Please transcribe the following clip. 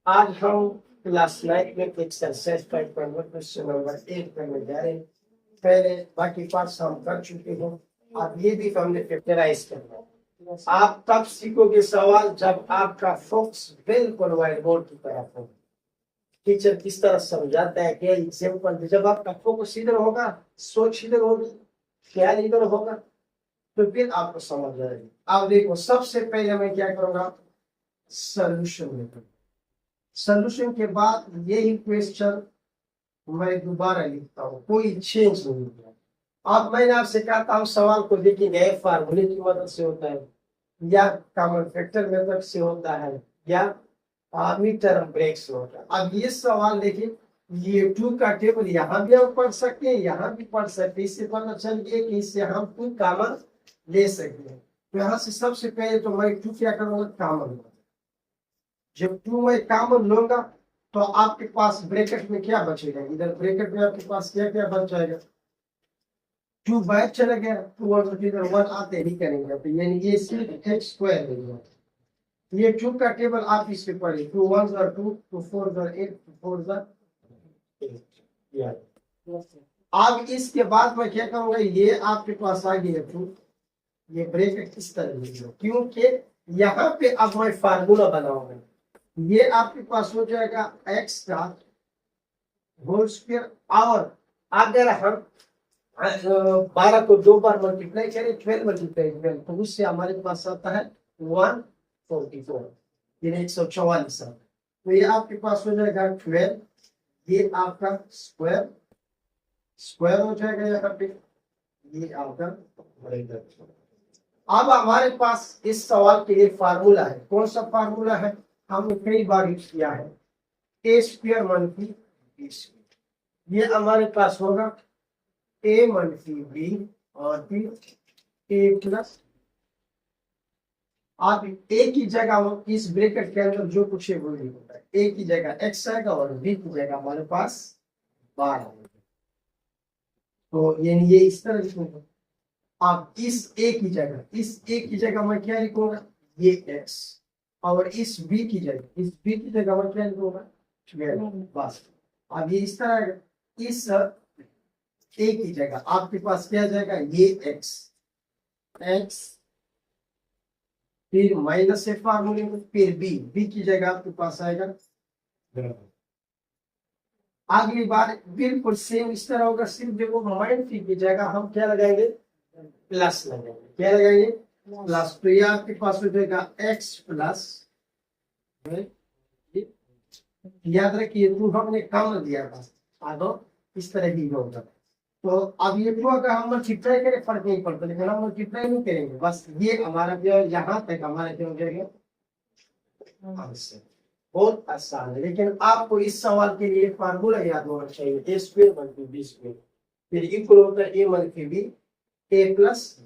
आज हम क्लास 9 में एक्सरसाइज 5.1 क्वेश्चन नंबर 8 करने जा रहे हैं। पहले बाकी पार्ट्स हम कर चुके हैं, अब ये भी हमने फैक्टराइज करना है। आप तब सीखोगे सवाल जब आपका फोकस बिल्कुल व्हाइट बोर्ड की तरफ हो। टीचर किस तरह समझाता है, क्या एग्जाम्पल, जब आपका फोकस इधर होगा, सोच इधर होगी, ख्याल इधर होगा, तो फिर आपको समझ आएगी। अब देखो, सबसे पहले मैं क्या करूंगा, सोल्यूशन लेकर सोल्यूशन के बाद यही क्वेश्चन मैं दोबारा लिखता हूँ, कोई चेंज नहीं हुआ। अब मैंने आपसे कहा था सवाल को देखिए, नए फार्मूले की मदद से होता है, या कॉमन फैक्टर मेथड से होता है, या मिड टर्म ब्रेक से होता है। अब ये सवाल देखिए, ये 2 का टेबल यहाँ भी हम पढ़ सकते हैं, यहाँ भी पढ़ सकते हैं। इससे पता चल गया कि इससे हम 2 कॉमन ले सकते हैं। तो यहाँ से सबसे पहले तो मैं 2 क्या करूंगा, कॉमन। जब 2 मैं कॉमन लूंगा तो आपके पास ब्रैकेट में क्या बचेगा, इधर ब्रैकेट में आपके पास क्या क्या बच जाएगा, 2 बाहर चला गया, 2 और इधर 1 आते ही करेंगे, तो यानी ये सिर्फ x स्क्वायर हो गया। ये 2 का टेबल आप इससे पढ़िए, 2 1 are 2, 2 4 are 8, 2 4 are 8। अब इसके बाद मैं क्या करूंगा, ये आपके पास आ गया 2, ये ब्रैकेट इस तरह लिखो, क्योंकि यहाँ पे अब मैं फार्मूला बनाऊंगा। ये आपके पास हो जाएगा x का होल स्क्वायर, और अगर हम 12 को 2 बार मल्टीप्लाई करें, 12 मल्टीप्लाई 12, तो उससे हमारे पास आता है 144, यानी 144 आता है। तो ये आपके पास हो जाएगा 12, ये आपका स्क्वायर स्क्वायर हो जाएगा यहाँ पे, ये आपका बनेगा। अब हमारे पास इस सवाल के लिए फार्मूला है, कौन सा फार्मूला है, हमने कई बार यूज किया है, ए स्क्वायर मनफी बी स्क्वायर। ये हमारे पास होगा ए मनफी बी और फिर ए प्लस, आप ए की जगह इस ब्रैकेट के अंदर जो कुछ है वो होता है, ए की जगह एक्स आएगा और बी की जगह हमारे पास 12 आएगा। तो ये इस तरह लिखूंगा। आप इस ए की जगह मैं क्या लिखूंगा, ये एक्स, और इस बी की जगह मैं क्या लिखूंगा, 12, बस। अब ये इस तरह, इस ए की जगह आपके पास क्या जाएगा, ये एक्स फिर माइनस ए फार्मूले में, फिर बी की जगह आपके पास आएगा। अगली बार बिल्कुल सेम इस तरह होगा, सिर्फ देखो माइनस की जगह हम क्या लगाएंगे, प्लस लगाएंगे। क्या लगाएंगे, प्लस। तो ये आपके पास हो जाएगा एक्स प्लस, याद रखिए टू हमने कम दिया था, अब इस तरह ही होगा। तो अब ये टू अगर हम मल्टीप्लाई करें फर्क नहीं पड़ता, लेकिन हम मल्टीप्लाई नहीं करेंगे, बस ये हमारा जो यहाँ तक हमारा क्या हो जाएगा, बहुत आसान है। लेकिन आपको इस सवाल के लिए फार्मूला याद होना चाहिए, ए स्क्वायर मनफी बी स्क्वायर, फिर इक्वल होता है ए मनफी बी ए प्लस